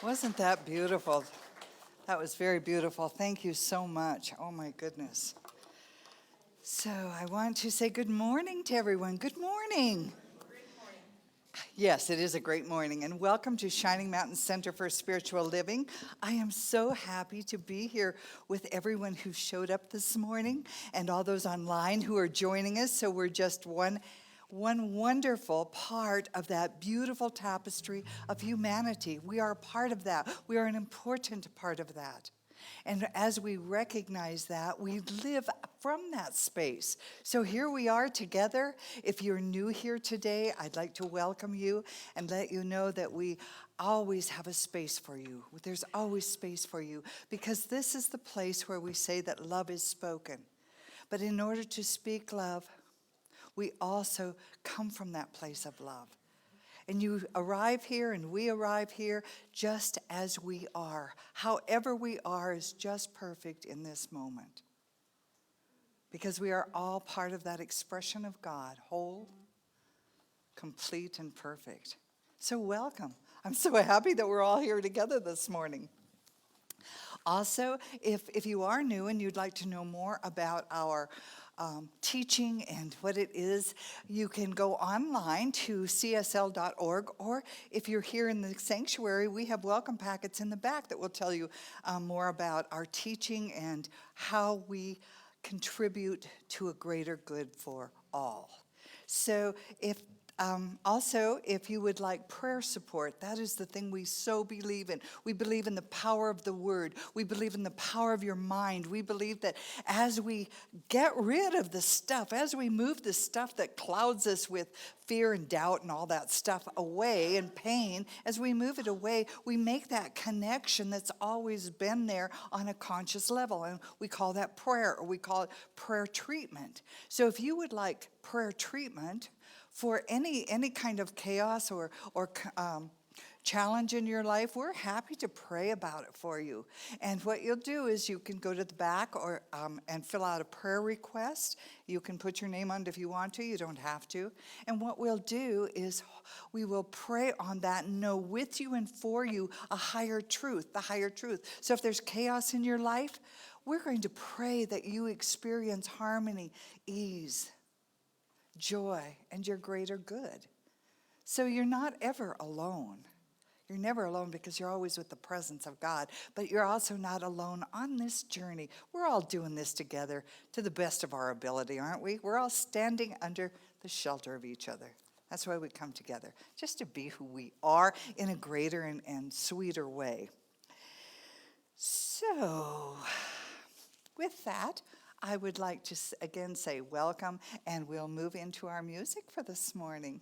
Wasn't that beautiful? That was very beautiful. Thank you so much. Oh my goodness. So I want to say good morning to everyone. Good morning. Yes, it is a great morning, and welcome to Shining Mountain Center for Spiritual Living. I am so happy to be here with everyone who showed up this morning and all those online who are joining us. So we're just one wonderful part of that beautiful tapestry of humanity. We are a part of that. We are an important part of that. And as we recognize that, we live from that space. So here we are together. If you're new here today, I'd like to welcome you and let you know that we always have a space for you. There's always space for you because this is the place where we say that love is spoken. But in order to speak love, we also come from that place of love. And you arrive here and we arrive here just as we are. However we are is just perfect in this moment. Because we are all part of that expression of God, whole, complete, and perfect. So welcome. I'm so happy that we're all here together this morning. Also, if you are new and you'd like to know more about our teaching and what it is, you can go online to csl.org, or if you're here in the sanctuary, we have welcome packets in the back that will tell you more about our teaching and how we contribute to a greater good for all. So also, if you would like prayer support, that is the thing we so believe in. We believe in the power of the word. We believe in the power of your mind. We believe that as we get rid of the stuff, as we move the stuff that clouds us with fear and doubt and all that stuff away and pain, as we move it away, we make that connection that's always been there on a conscious level. And we call that prayer, or we call it prayer treatment. So if you would like prayer treatment for any kind of chaos or challenge in your life, we're happy to pray about it for you. And what you'll do is you can go to the back or and fill out a prayer request. You can put your name on it if you want to. You don't have to. And what we'll do is we will pray on that and know with you and for you a higher truth, the higher truth. So if there's chaos in your life, we're going to pray that you experience harmony, ease, joy, and your greater good. So you're not ever alone. You're never alone because you're always with the presence of God, but you're also not alone on this journey. We're all doing this together to the best of our ability, aren't we? We're all standing under the shelter of each other. That's why we come together, just to be who we are in a greater and sweeter way. So, with that, I would like to again say welcome, and we'll move into our music for this morning.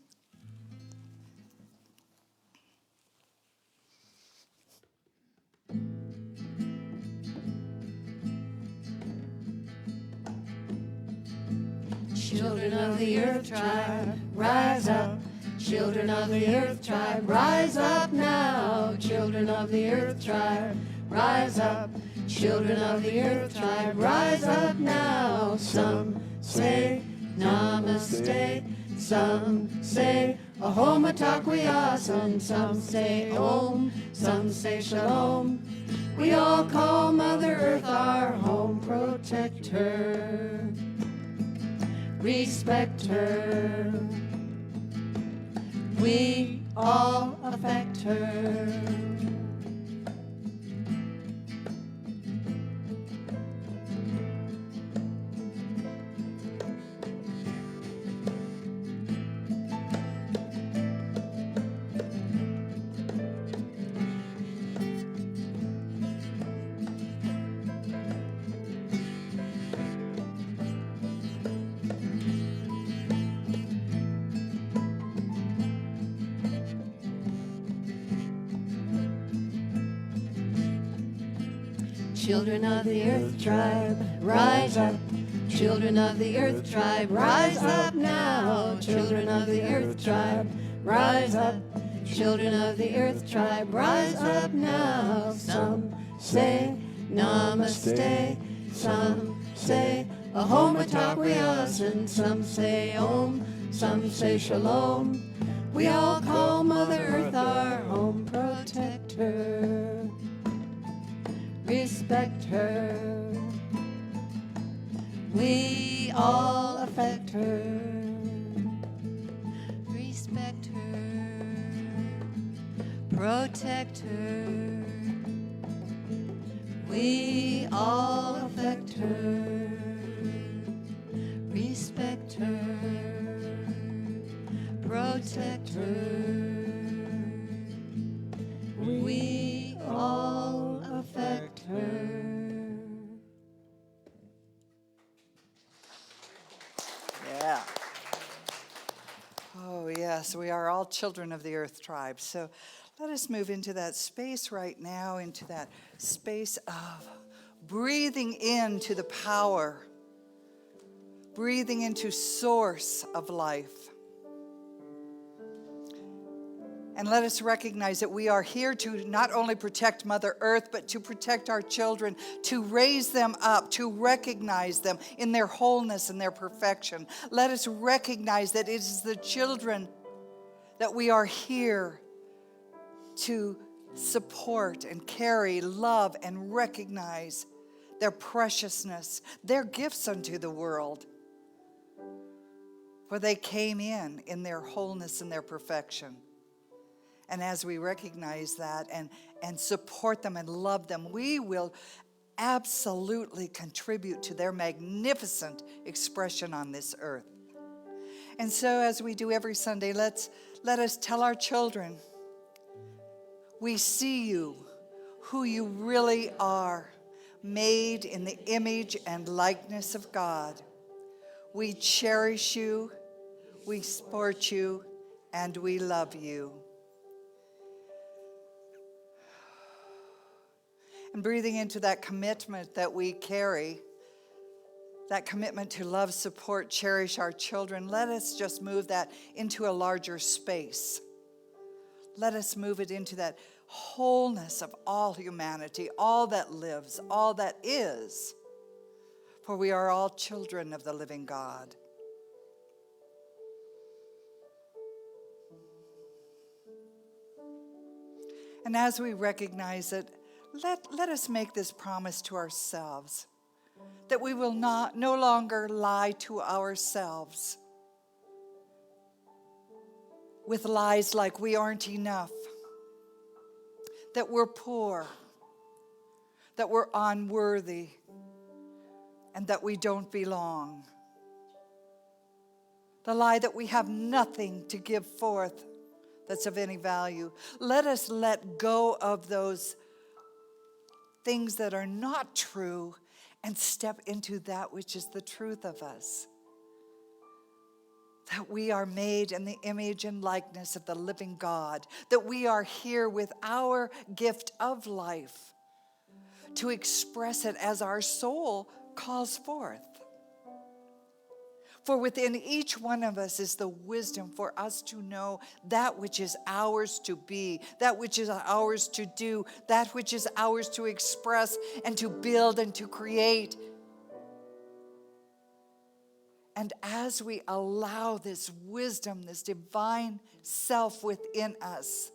Children of the earth tribe, rise up. Children of the earth tribe, rise up now. Children of the earth tribe, rise up. Children of the earth tribe, rise up now. Some say namaste, some say ahoma takwiyasam, some say om, some say shalom. We all call Mother Earth our home. Protect her, respect her. We all affect her. Children of the earth tribe, rise up. Children of the earth tribe, rise up now. Children of the earth tribe, rise up. Children of the earth tribe, rise up now. Some say namaste, some say ahoma takwiyasam, some say om, some say shalom. We all call Mother Earth our home. Protect her, respect her. We all affect her. Respect her. Protect her. We all affect her. Respect her. Protect her. We all affect her. Yeah. Oh, yes, we are all children of the earth tribe. So let us move into that space right now, into that space of breathing into the power, breathing into source of life. And let us recognize that we are here to not only protect Mother Earth, but to protect our children, to raise them up, to recognize them in their wholeness and their perfection. Let us recognize that it is the children that we are here to support and carry, love, and recognize their preciousness, their gifts unto the world. For they came in their wholeness and their perfection. And as we recognize that and support them and love them, we will absolutely contribute to their magnificent expression on this earth. And so as we do every Sunday, let us tell our children, we see you, who you really are, made in the image and likeness of God. We cherish you, we support you, and we love you. And breathing into that commitment that we carry, that commitment to love, support, cherish our children, let us just move that into a larger space. Let us move it into that wholeness of all humanity, all that lives, all that is. For we are all children of the living God. And as we recognize it, let us make this promise to ourselves, that we will no longer lie to ourselves with lies like we aren't enough, that we're poor, that we're unworthy, and that we don't belong. The lie that we have nothing to give forth that's of any value. Let us let go of those things that are not true and step into that which is the truth of us. That we are made in the image and likeness of the living God. That we are here with our gift of life to express it as our soul calls forth. For within each one of us is the wisdom for us to know that which is ours to be, that which is ours to do, that which is ours to express and to build and to create. And as we allow this wisdom, this divine self within us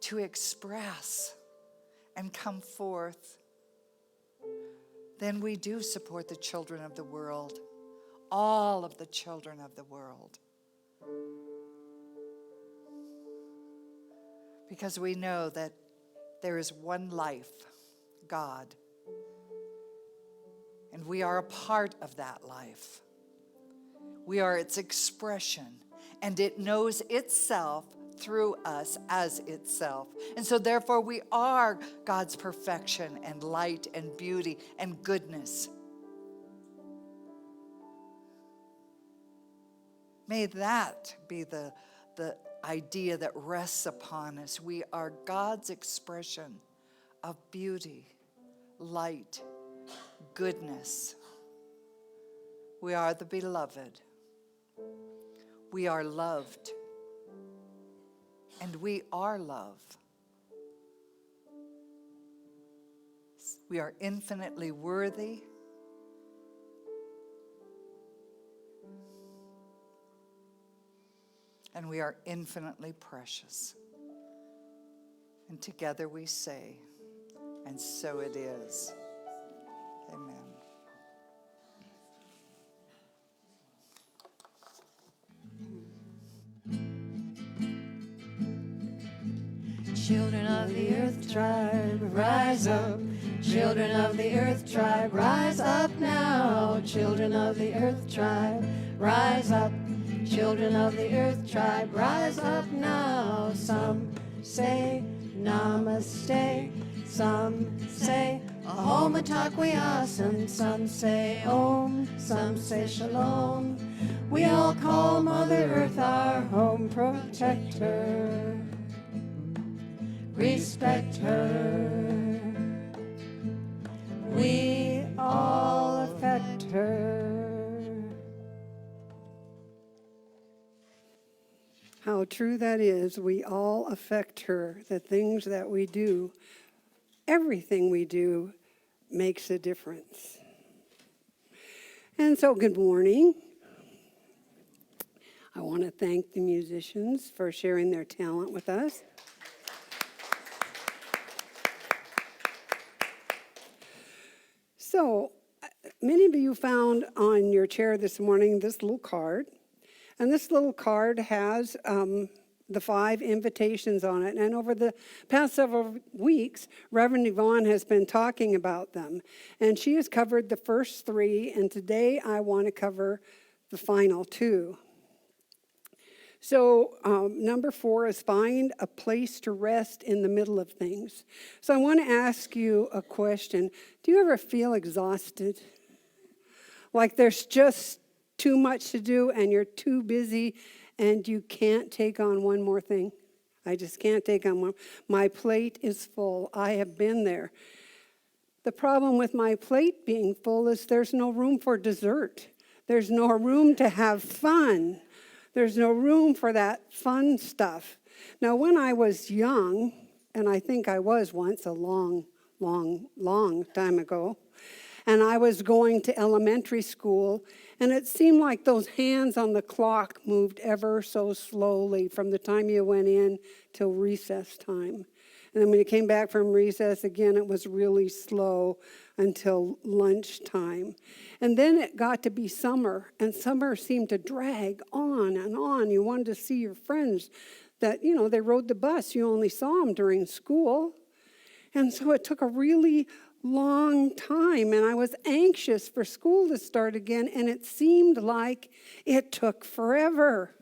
to express and come forth, then we do support the children of the world, all of the children of the world. Because we know that there is one life, God, and we are a part of that life. We are its expression, and it knows itself through us as itself. And so therefore we are God's perfection and light and beauty and goodness. May that be the idea that rests upon us. We are God's expression of beauty, light, goodness. We are the beloved. We are loved. And we are love. We are infinitely worthy. And we are infinitely precious. And together we say, And so it is. Amen. Children of the earth tribe, rise up. Children of the earth tribe, rise up now. Children of the earth tribe, rise up. Children of the earth tribe, rise up now. Some say namaste, some say ahoma taquiasan, some say om, some say shalom. We all call Mother Earth our home protector. Respect her. We all affect her. How true that is. We all affect her. The things that we do, everything we do makes a difference. And so, good morning. I want to thank the musicians for sharing their talent with us. So, many of you found on your chair this morning this little card. And this little card has the 5 invitations on it. And over the past several weeks, Reverend Yvonne has been talking about them. And she has covered the first 3, and today I want to cover the final 2. So number 4 is find a place to rest in the middle of things. So I want to ask you a question. Do you ever feel exhausted? Like there's just too much to do and you're too busy and you can't take on one more thing? I just can't take on one. My plate is full. I have been there. The problem with my plate being full is there's no room for dessert. There's no room to have fun. There's no room for that fun stuff. Now, when I was young, and I think I was once a long time ago, and I was going to elementary school, and it seemed like those hands on the clock moved ever so slowly from the time you went in till recess time. And then when you came back from recess again, it was really slow until lunchtime. And then it got to be summer, and summer seemed to drag on and on. You wanted to see your friends that, they rode the bus. You only saw them during school. And so it took a really long time, and I was anxious for school to start again, and it seemed like it took forever.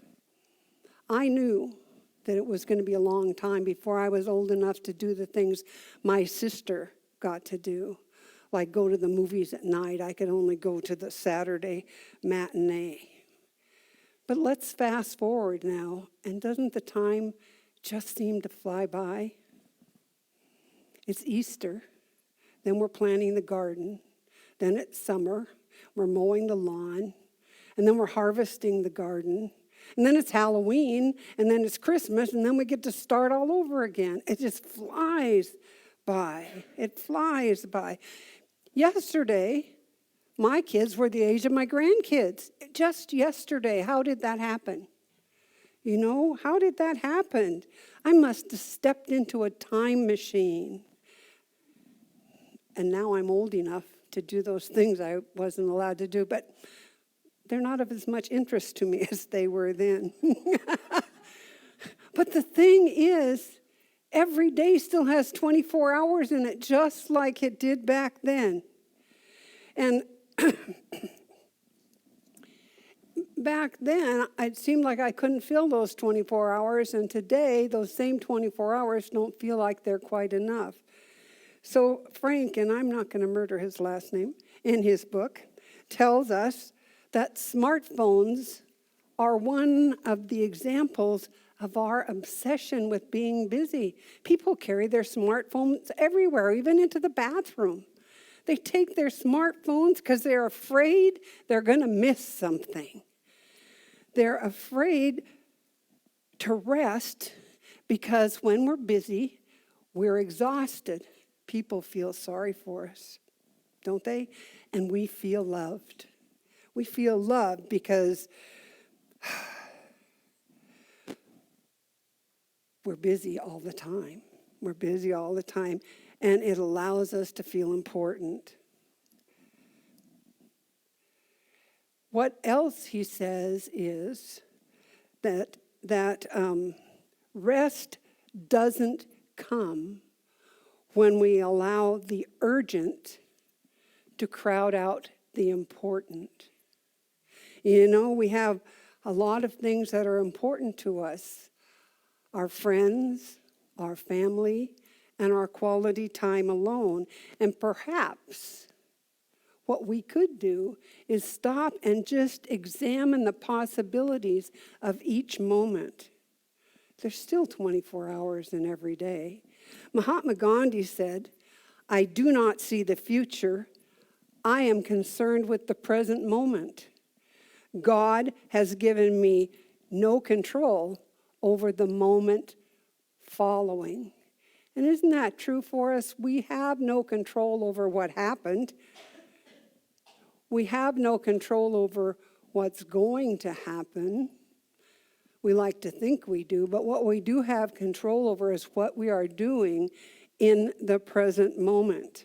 I knew that it was going to be a long time before I was old enough to do the things my sister got to do, like go to the movies at night. I could only go to the Saturday matinee. But let's fast forward now, and doesn't the time just seem to fly by? It's Easter, then we're planting the garden, then it's summer, we're mowing the lawn, and then we're harvesting the garden, and then it's Halloween, and then it's Christmas, and then we get to start all over again. It just flies by. It flies by. Yesterday, my kids were the age of my grandkids. Just yesterday. How did that happen? How did that happen? I must have stepped into a time machine. And now I'm old enough to do those things I wasn't allowed to do, but they're not of as much interest to me as they were then. But the thing is, every day still has 24 hours in it, just like it did back then. And back then, it seemed like I couldn't fill those 24 hours, and today, those same 24 hours don't feel like they're quite enough. So Frank, and I'm not going to murder his last name, in his book, tells us that smartphones are one of the examples of our obsession with being busy. People carry their smartphones everywhere, even into the bathroom. They take their smartphones because they're afraid they're going to miss something. They're afraid to rest because when we're busy, we're exhausted. People feel sorry for us, don't they? And we feel loved. We feel loved because we're busy all the time. We're busy all the time. and it allows us to feel important. What else he says is that rest doesn't come when we allow the urgent to crowd out the important. You know, we have a lot of things that are important to us: our friends, our family, and our quality time alone. And perhaps what we could do is stop and just examine the possibilities of each moment. There's still 24 hours in every day. Mahatma Gandhi said, "I do not see the future. I am concerned with the present moment. God has given me no control over the moment following." And isn't that true for us? We have no control over what happened. We have no control over what's going to happen. We like to think we do, but what we do have control over is what we are doing in the present moment.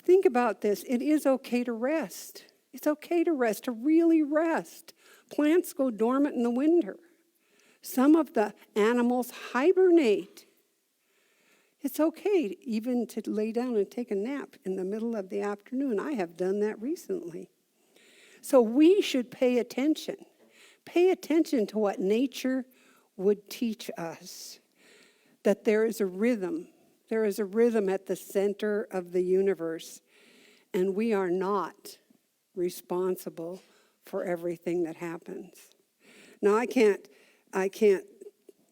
Think about this. It is okay to rest. It's okay to rest, to really rest. Plants go dormant in the winter. Some of the animals hibernate. It's okay even to lay down and take a nap in the middle of the afternoon. I have done that recently. So we should pay attention. Pay attention to what nature would teach us, that there is a rhythm. There is a rhythm at the center of the universe, and we are not responsible for everything that happens. Now, I can't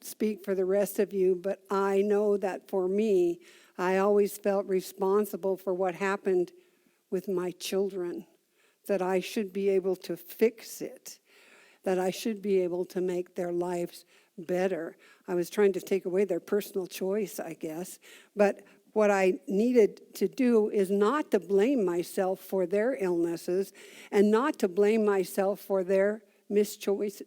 speak for the rest of you, but I know that for me, I always felt responsible for what happened with my children, that I should be able to fix it, that I should be able to make their lives better. I was trying to take away their personal choice, I guess, but what I needed to do is not to blame myself for their illnesses and not to blame myself for their mischoices,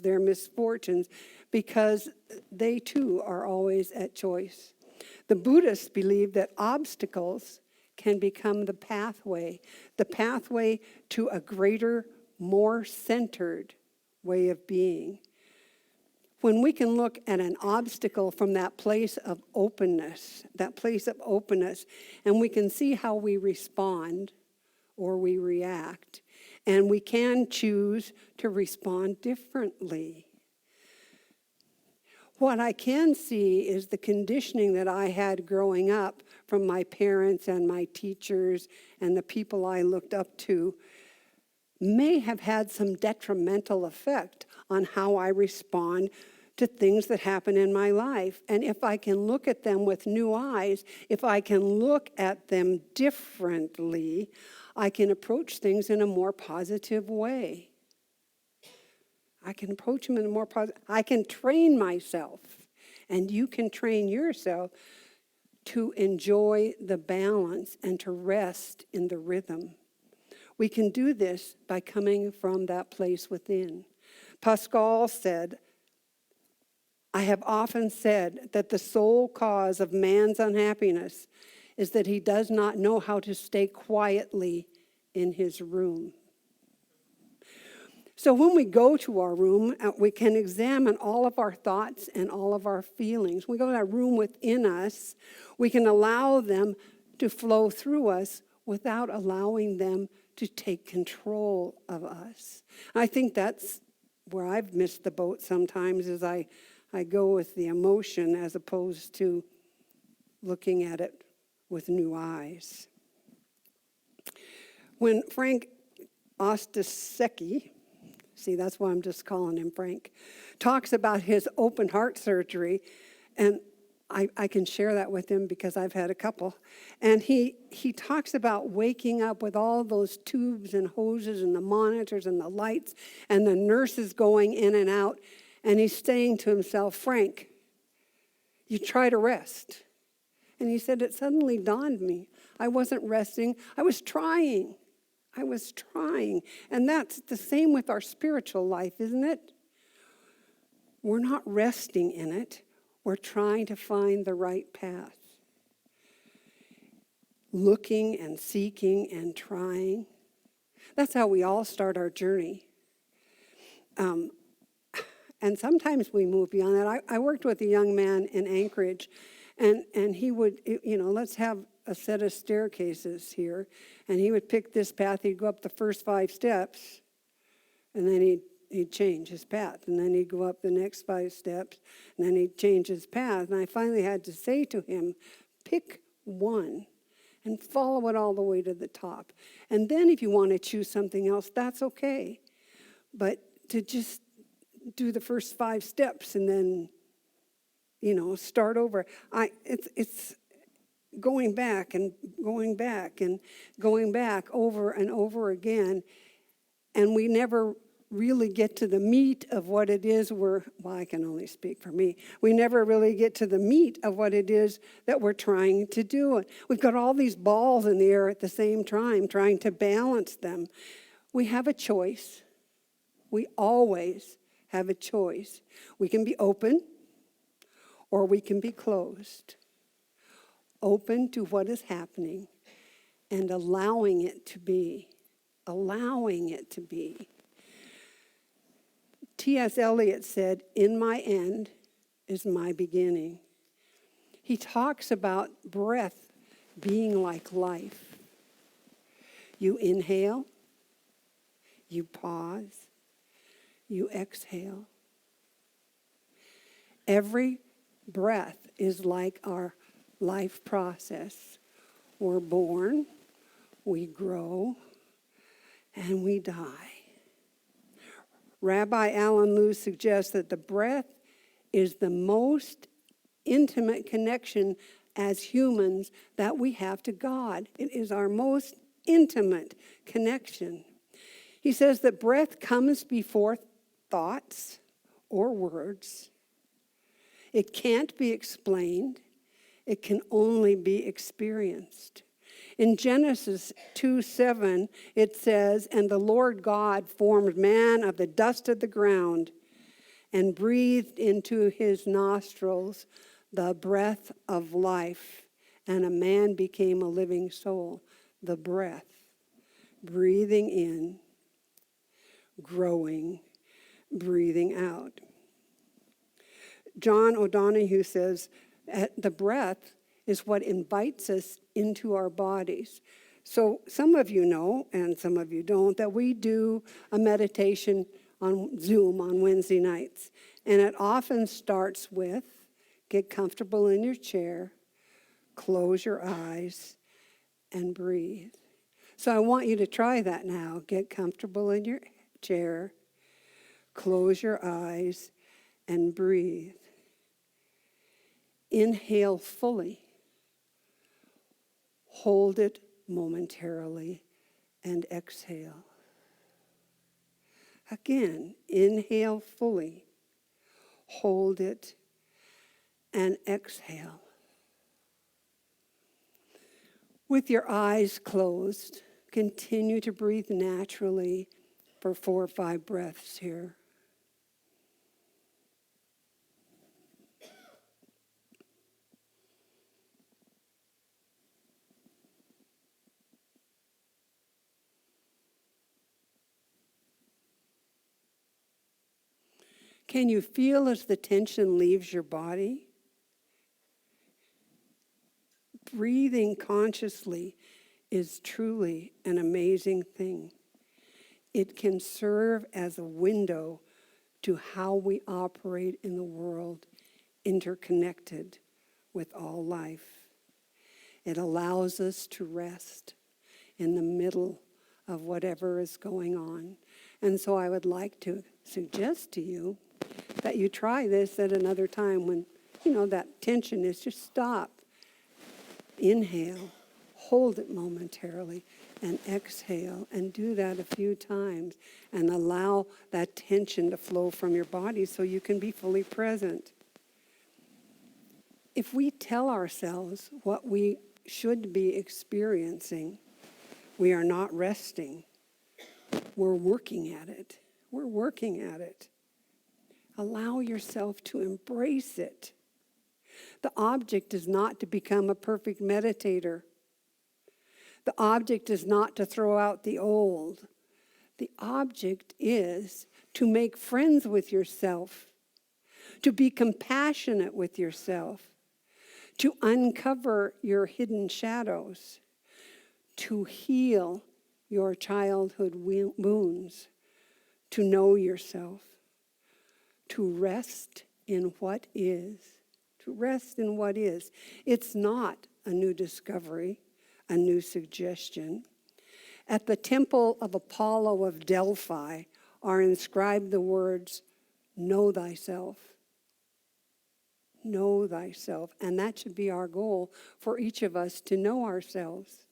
their misfortunes, because they too are always at choice. The Buddhists believe that obstacles can become the pathway to a greater, more centered way of being. When we can look at an obstacle from that place of openness, and we can see how we respond or we react, and we can choose to respond differently. What I can see is the conditioning that I had growing up from my parents and my teachers and the people I looked up to may have had some detrimental effect on how I respond to things that happen in my life. And if I can look at them with new eyes, if I can look at them differently, I can approach things in a more positive way. I can approach them in a more positive. I can train myself, and you can train yourself to enjoy the balance and to rest in the rhythm. We can do this by coming from that place within. Pascal said, "I have often said that the sole cause of man's unhappiness is that he does not know how to stay quietly in his room." So when we go to our room, we can examine all of our thoughts and all of our feelings. We go to that room within us. We can allow them to flow through us without allowing them to take control of us. I think that's where I've missed the boat sometimes, is I go with the emotion as opposed to looking at it with new eyes. When Frank Ostasecky, see, that's why I'm just calling him Frank, talks about his open heart surgery, and I can share that with him because I've had a couple. And he talks about waking up with all those tubes and hoses and the monitors and the lights and the nurses going in and out. And he's saying to himself, "Frank, you try to rest." And he said, it suddenly dawned me. I wasn't resting. I was trying. And that's the same with our spiritual life, isn't it? We're not resting in it. We're trying to find the right path. Looking and seeking and trying. That's how we all start our journey. And sometimes we move beyond that. I worked with a young man in Anchorage, and he would, let's have a set of staircases here. And he would pick this path. He'd go up the first 5 steps, and then he'd change his path. And then he'd go up the next 5 steps, and then he'd change his path. And I finally had to say to him, pick one and follow it all the way to the top. And then if you want to choose something else, that's okay. But to just do the first 5 steps and then, start over. It's going back and going back and going back over and over again. And we never really get to the meat of what it is I can only speak for me. We never really get to the meat of what it is that we're trying to do. We've got all these balls in the air at the same time, trying to balance them. We have a choice. We always have a choice. We can be open or we can be closed. Open to what is happening and allowing it to be. Allowing it to be. T.S. Eliot said, "In my end is my beginning." He talks about breath being like life. You inhale, you pause, you exhale. Every breath is like our life process. We're born, we grow, and we die. Rabbi Alan Luz suggests that the breath is the most intimate connection as humans that we have to God. It is our most intimate connection. He says that breath comes before thoughts or words. It can't be explained. It can only be experienced. In Genesis 2:7, it says, "And the Lord God formed man of the dust of the ground and breathed into his nostrils the breath of life, and a man became a living soul." The breath, breathing in, growing, breathing out. John O'Donohue says, the breath is what invites us into our bodies. So some of you know, and some of you don't, that we do a meditation on Zoom on Wednesday nights. And it often starts with, get comfortable in your chair, close your eyes, and breathe. So I want you to try that now. Get comfortable in your chair, close your eyes, and breathe. Inhale fully. Hold it momentarily and exhale. Again, inhale fully. Hold it and exhale. With your eyes closed, continue to breathe naturally for 4 or 5 breaths here. Can you feel as the tension leaves your body? Breathing consciously is truly an amazing thing. It can serve as a window to how we operate in the world, interconnected with all life. It allows us to rest in the middle of whatever is going on. And so I would like to suggest to you that you try this at another time when, that tension is. Just stop. Inhale, hold it momentarily, and exhale, and do that a few times, and allow that tension to flow from your body so you can be fully present. If we tell ourselves what we should be experiencing, we are not resting. We're working at it. We're working at it. Allow yourself to embrace it. The object is not to become a perfect meditator. The object is not to throw out the old. The object is to make friends with yourself, to be compassionate with yourself, to uncover your hidden shadows, to heal your childhood wounds, to know yourself, to rest in what is. To rest in what is. It's not a new discovery, a new suggestion. At the temple of Apollo of Delphi are inscribed the words, know thyself. Know thyself. And that should be our goal for each of us, to know ourselves.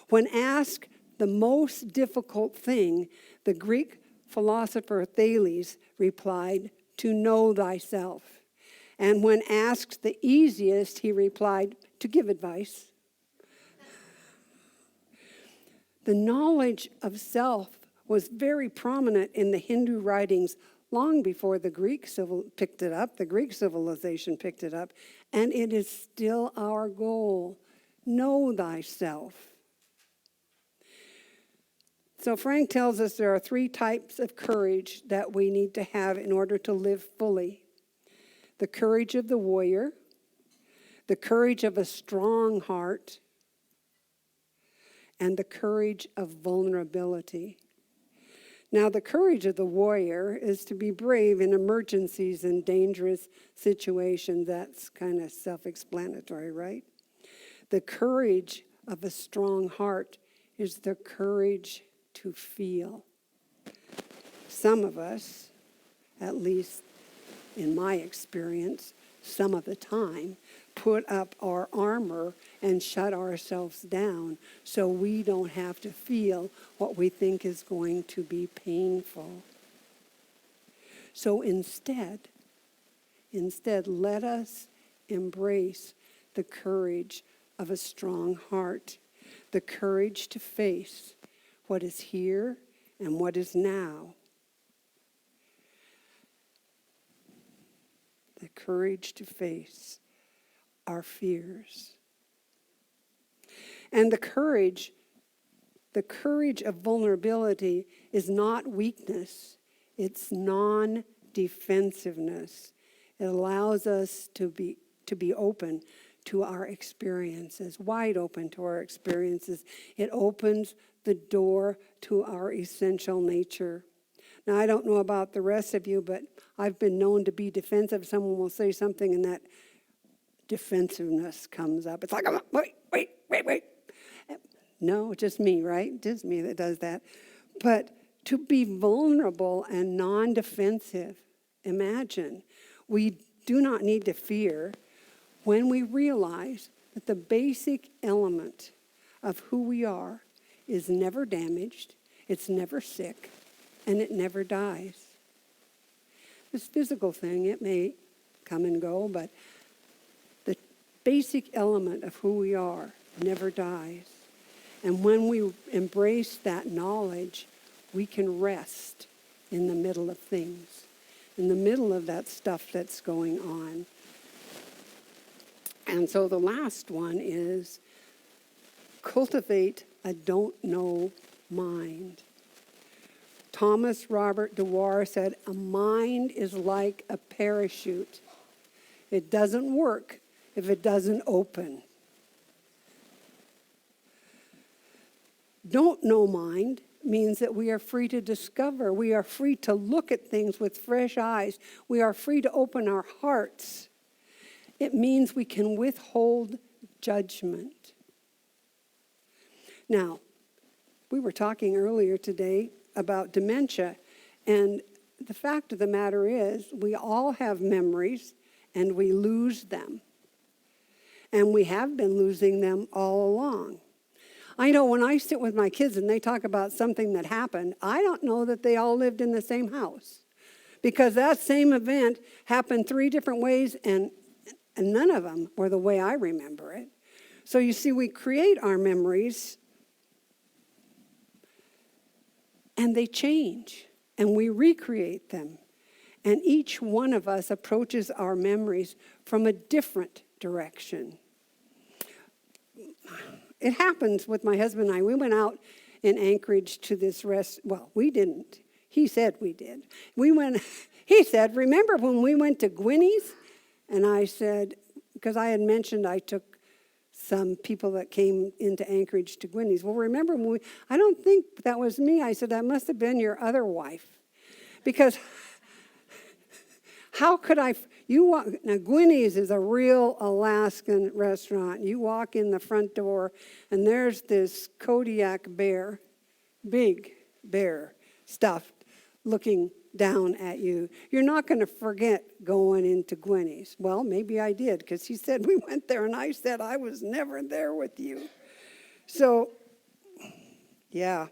When asked the most difficult thing, the Greek philosopher Thales replied, to know thyself. And when asked the easiest, he replied, to give advice. The knowledge of self was very prominent in the Hindu writings long before the Greek picked it up, the Greek civilization picked it up, and it is still our goal. Know thyself. So Frank tells us there are 3 types of courage that we need to have in order to live fully. The courage of the warrior, the courage of a strong heart, and the courage of vulnerability. Now, the courage of the warrior is to be brave in emergencies and dangerous situations. That's kind of self-explanatory, right? The courage of a strong heart is the courage to feel. Some of us, at least in my experience, some of the time, put up our armor and shut ourselves down so we don't have to feel what we think is going to be painful. So instead, let us embrace the courage of a strong heart, the courage to face what is here and what is now. The courage to face our fears. And the courage of vulnerability is not weakness, it's non-defensiveness. It allows us to be open to our experiences, wide open to our experiences. It opens the door to our essential nature. Now, I don't know about the rest of you, but I've been known to be defensive. Someone will say something and that defensiveness comes up. It's like, wait. No, just me, right? Just me that does that. But to be vulnerable and non-defensive, imagine, we do not need to fear when we realize that the basic element of who we are is never damaged, it's never sick, and it never dies. This physical thing, it may come and go, but the basic element of who we are never dies. And when we embrace that knowledge, we can rest in the middle of things, in the middle of that stuff that's going on. And so the last one is cultivate a don't know mind. Thomas Robert Dewar said, a mind is like a parachute. It doesn't work if it doesn't open. Don't know mind means that we are free to discover. We are free to look at things with fresh eyes. We are free to open our hearts. It means we can withhold judgment. Now, we were talking earlier today about dementia, and the fact of the matter is we all have memories and we lose them. And we have been losing them all along. I know when I sit with my kids and they talk about something that happened, I don't know that they all lived in the same house, because that same event happened 3 different ways and none of them were the way I remember it. So you see, we create our memories and they change and we recreate them. And each one of us approaches our memories from a different direction. It happens with my husband and I. We went out in Anchorage to this well, we didn't. He said we did. He said, remember when we went to Gwinnie's? And I said, because I had mentioned I took some people that came into Anchorage to Gwinnie's. Well, remember when I don't think that was me. I said, that must have been your other wife. Because how could I, now Gwinnie's is a real Alaskan restaurant. You walk in the front door and there's this Kodiak bear, big bear, stuffed, looking down at you. You're not going to forget going into Gwinnie's. Well, maybe I did, because he said we went there and I said I was never there with you. So, yeah,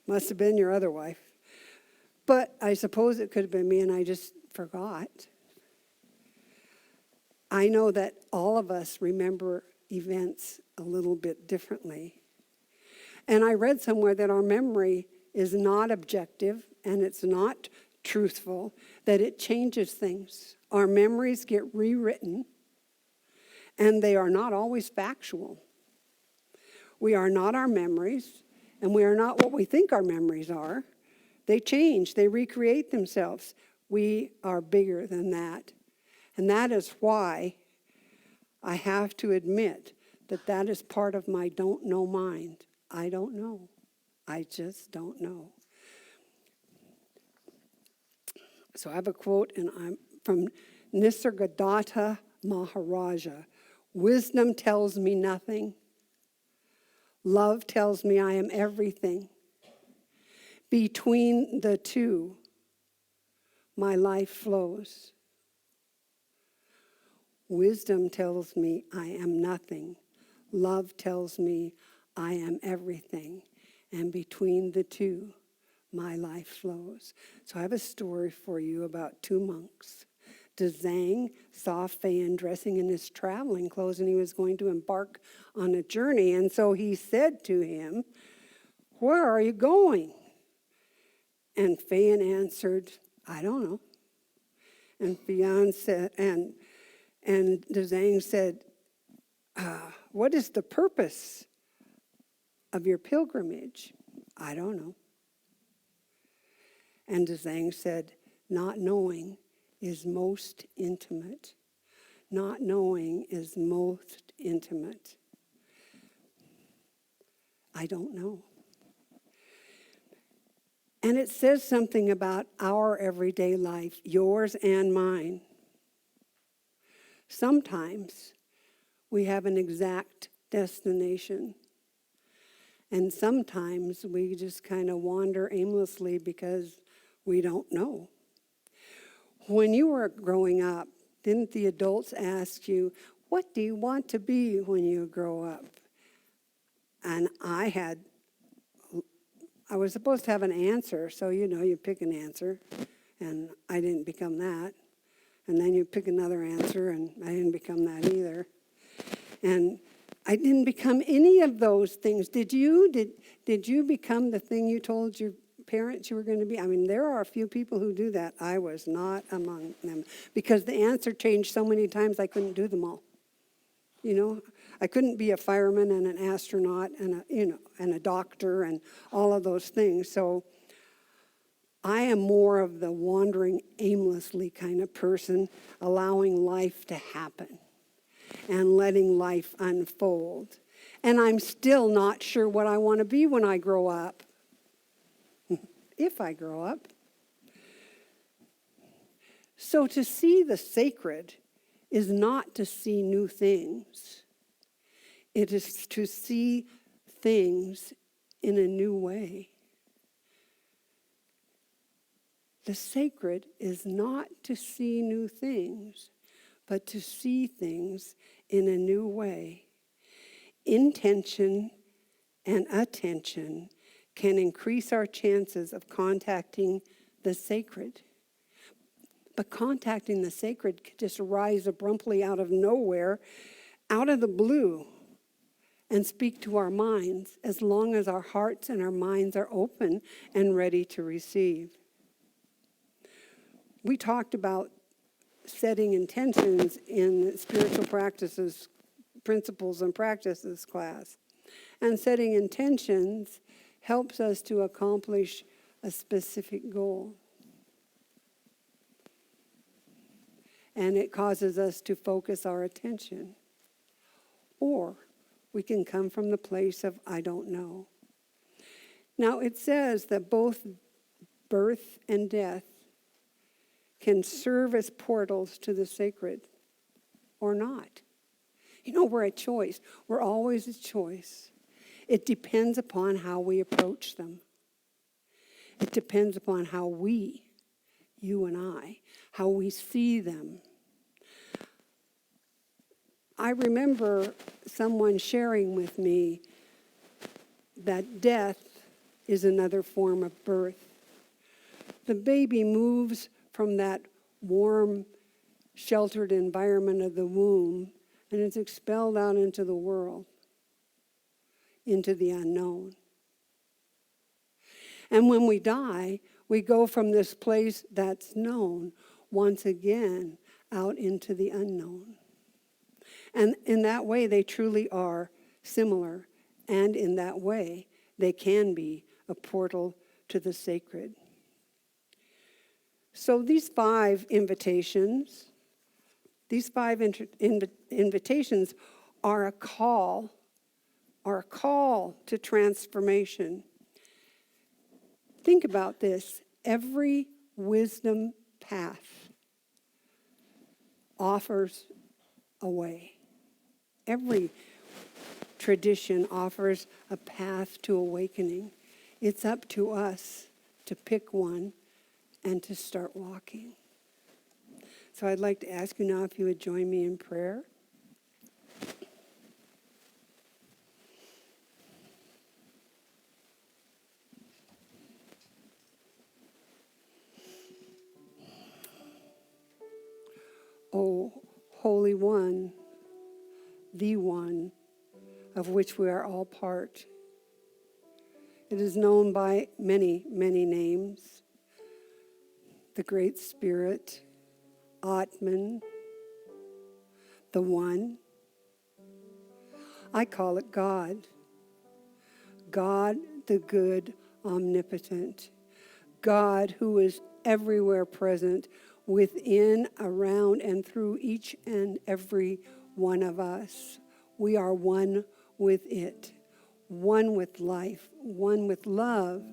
must have been your other wife. But I suppose it could have been me and I just forgot. I know that all of us remember events a little bit differently. And I read somewhere that our memory is not objective and it's not truthful, that it changes things. Our memories get rewritten and they are not always factual. We are not our memories and we are not what we think our memories are. They change, they recreate themselves. We are bigger than that. And that is why I have to admit that that is part of my don't know mind. I don't know. I just don't know. So I have a quote, and I'm from Nisargadatta Maharaja. Wisdom tells me nothing. Love tells me I am everything. Between the two, my life flows. Wisdom tells me I am nothing. Love tells me I am everything. And between the two, my life flows. So I have a story for you about two monks. Dzang saw Fan dressing in his traveling clothes and he was going to embark on a journey. And so he said to him, "Where are you going?" And Fan answered, "I don't know." And Fan said, and Dzang said, "What is the purpose of your pilgrimage?" "I don't know." And Dzang said, "Not knowing is most intimate. Not knowing is most intimate." I don't know. And it says something about our everyday life, yours and mine. Sometimes we have an exact destination. And sometimes we just kind of wander aimlessly because we don't know. When you were growing up, didn't the adults ask you, "What do you want to be when you grow up?" And I was supposed to have an answer, so you pick an answer, and I didn't become that. And then you pick another answer, and I didn't become that either. And I didn't become any of those things. Did you? Did you become the thing you told your parents you were going to be? I mean, there are a few people who do that. I was not among them because the answer changed so many times I couldn't do them all. I couldn't be a fireman and an astronaut and a doctor and all of those things. So I am more of the wandering aimlessly kind of person, allowing life to happen and letting life unfold. And I'm still not sure what I want to be when I grow up. If I grow up. So to see the sacred is not to see new things. It is to see things in a new way. The sacred is not to see new things, but to see things in a new way. Intention and attention can increase our chances of contacting the sacred. But contacting the sacred could just rise abruptly out of nowhere, out of the blue, and speak to our minds as long as our hearts and our minds are open and ready to receive. we talked about setting intentions in the spiritual practices, principles and practices class. And setting intentions helps us to accomplish a specific goal. And it causes us to focus our attention. Or we can come from the place of, I don't know. Now, it says that both birth and death can serve as portals to the sacred or not. You know, we're a choice. We're always a choice. It depends upon how we approach them. It depends upon how we, you and I, how we see them. I remember someone sharing with me that death is another form of birth. The baby moves from that warm, sheltered environment of the womb and is expelled out into the world, into the unknown. And when we die, we go from this place that's known once again out into the unknown. And in that way, they truly are similar. And in that way, they can be a portal to the sacred. So these 5 invitations, invitations are a call to transformation. Think about this. Every wisdom path offers a way. Every tradition offers a path to awakening. It's up to us to pick one and to start walking. So I'd like to ask you now if you would join me in prayer. O Holy One, the One of which we are all part. It is known by many, many names. The Great Spirit, Atman, the One. I call it God. God, the good, omnipotent. God who is everywhere present, within, around, and through each and every one of us. We are one with it, one with life, one with love,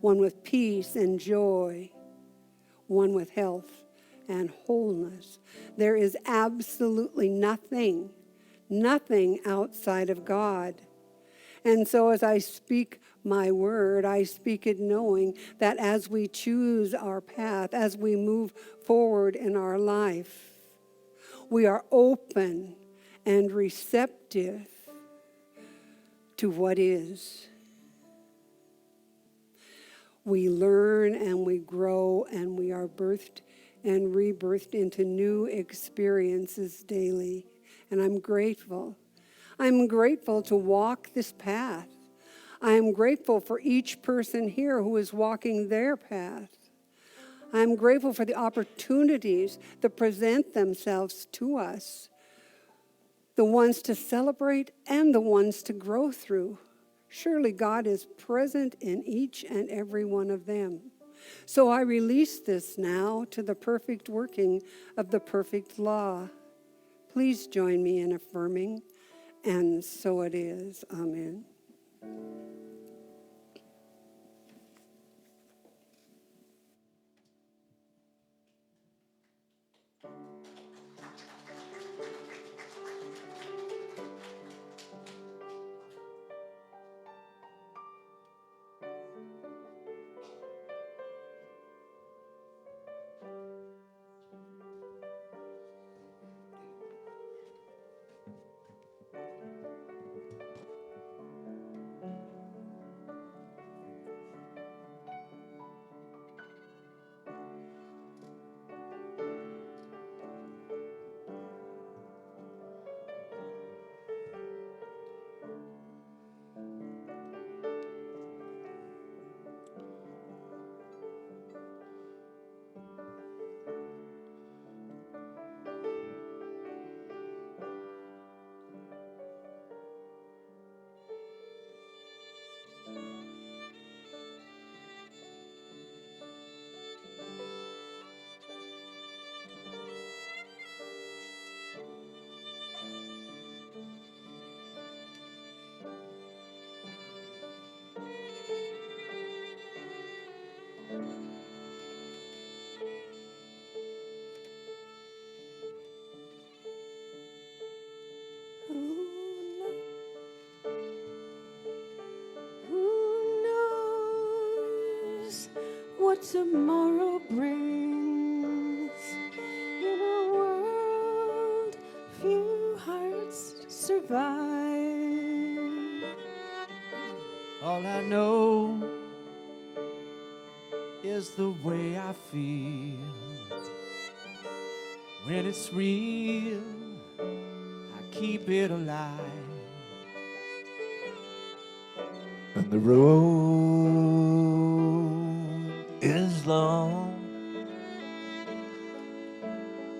one with peace and joy, one with health and wholeness. There is absolutely nothing outside of God. And so as I speak my word, I speak it knowing that as we choose our path, as we move forward in our life, we are open and receptive to what is. We learn and we grow and we are birthed and rebirthed into new experiences daily. And I'm grateful. I'm grateful to walk this path. I'm grateful for each person here who is walking their path. I'm grateful for the opportunities that present themselves to us, the ones to celebrate and the ones to grow through. Surely God is present in each and every one of them. So I release this now to the perfect working of the perfect law. Please join me in affirming, and so it is. Amen. tomorrow brings. In a world, few hearts survive. All I know is the way I feel. When it's real, I keep it alive. And the road is long.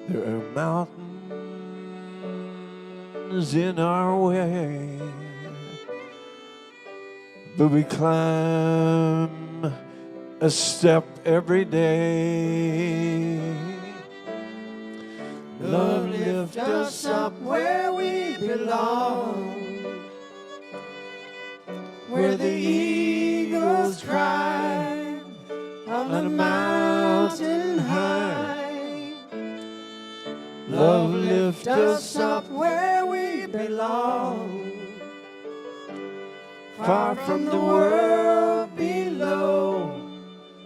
There are mountains in our way, but we climb a step every day. Love lift us up where we belong, where the eagles cry on a mountain high. Love lift us up where we belong, far from the world below,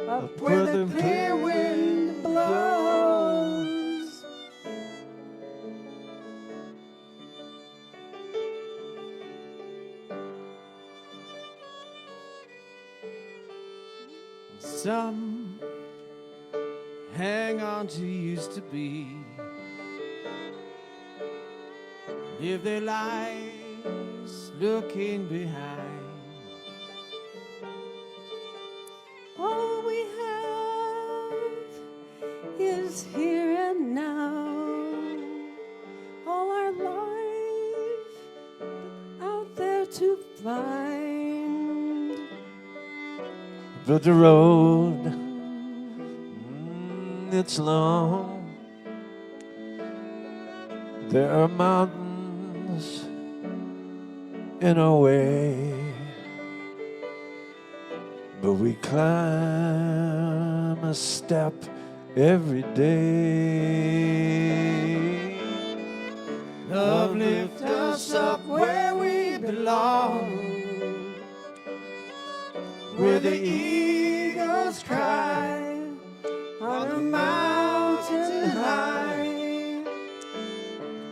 up where the clear wind blows. Some hang on to used to be, live their lives looking behind. All we have is here and now. All our life out there to find. But the road, it's long. There are mountains in our way, but we climb a step every day. Love lift us up where we belong, where the eagles cry on a mountain high.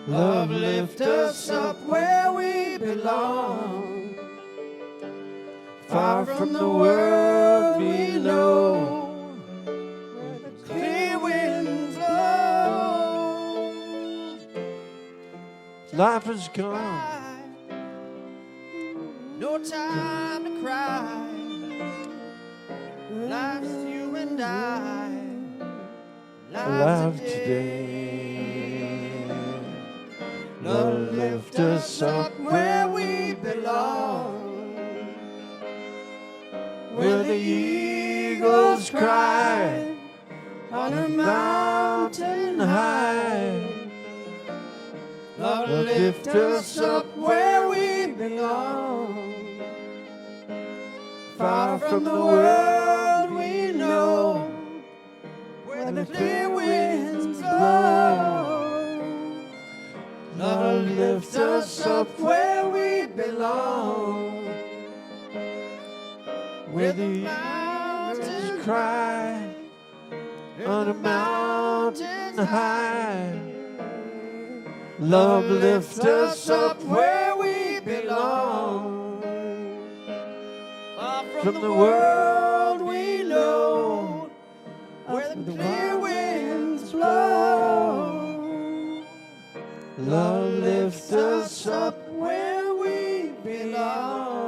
Love lift us up where we belong, far from the world we know, where the clear winds blow. Life is gone, no time to cry. Life's you and I, alive today. Love lift us up where we belong, where the eagles cry on a mountain high. Love lift us up where we belong, far from the world we know, where the clear winds blow. Love lift us up where we belong, where the mountains cry on a mountain high. Love lift us up where we belong, far from the world we know, where the clear winds blow. Love lift us up where we belong.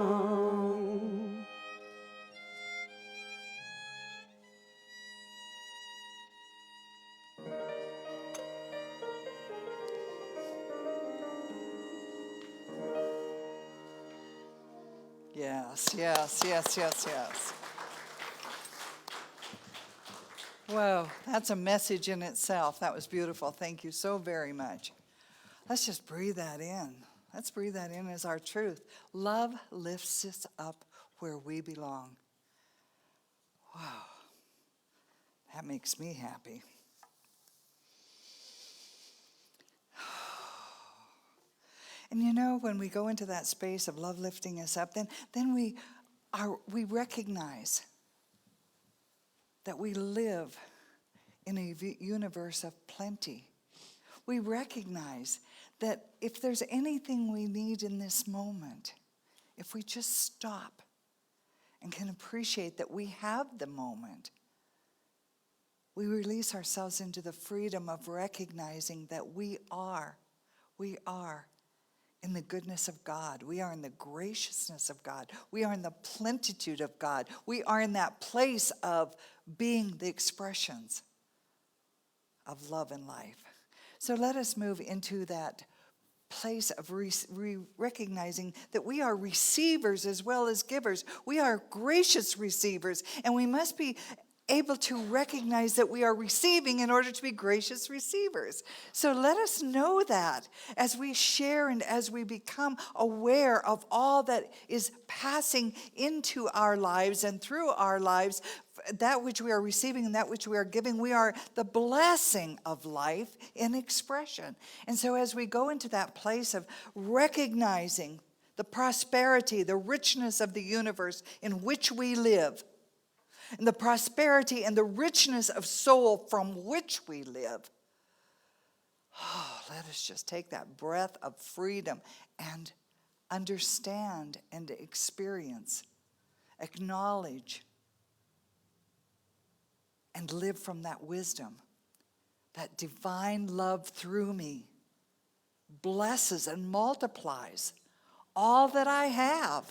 Yes, yes, yes, yes, yes. Whoa, that's a message in itself. That was beautiful. Thank you so very much. Let's just breathe that in. Let's breathe that in as our truth. Love lifts us up where we belong. Wow, that makes me happy. And you know, when we go into that space of love lifting us up, then we recognize that we live in a universe of plenty. We recognize that if there's anything we need in this moment, if we just stop and can appreciate that we have the moment, we release ourselves into the freedom of recognizing that we are in the goodness of God. We are in the graciousness of God. We are in the plenitude of God. We are in that place of being the expressions of love and life. So let us move into that place of recognizing that we are receivers as well as givers. We are gracious receivers, and we must be able to recognize that we are receiving in order to be gracious receivers. So let us know that as we share and as we become aware of all that is passing into our lives and through our lives, that which we are receiving and that which we are giving, we are the blessing of life in expression. And so as we go into that place of recognizing the prosperity, the richness of the universe in which we live, and the prosperity and the richness of soul from which we live, let us just take that breath of freedom and understand and experience, acknowledge, and live from that wisdom. That divine love through me blesses and multiplies all that I have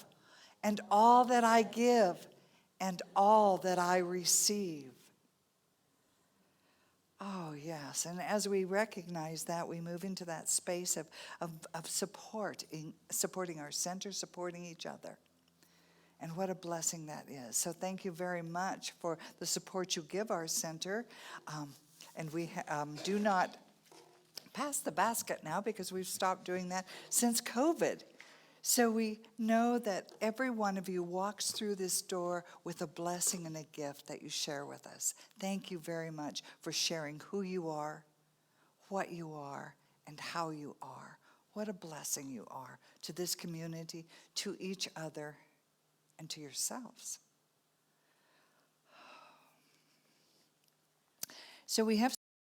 and all that I give and all that I receive. Oh, yes. And as we recognize that, we move into that space of supporting our center, supporting each other. And what a blessing that is. So thank you very much for the support you give our center. And we do not pass the basket now because we've stopped doing that since COVID. So we know that every one of you walks through this door with a blessing and a gift that you share with us. Thank you very much for sharing who you are, what you are, and how you are. What a blessing you are to this community, to each other, and to yourselves. So we have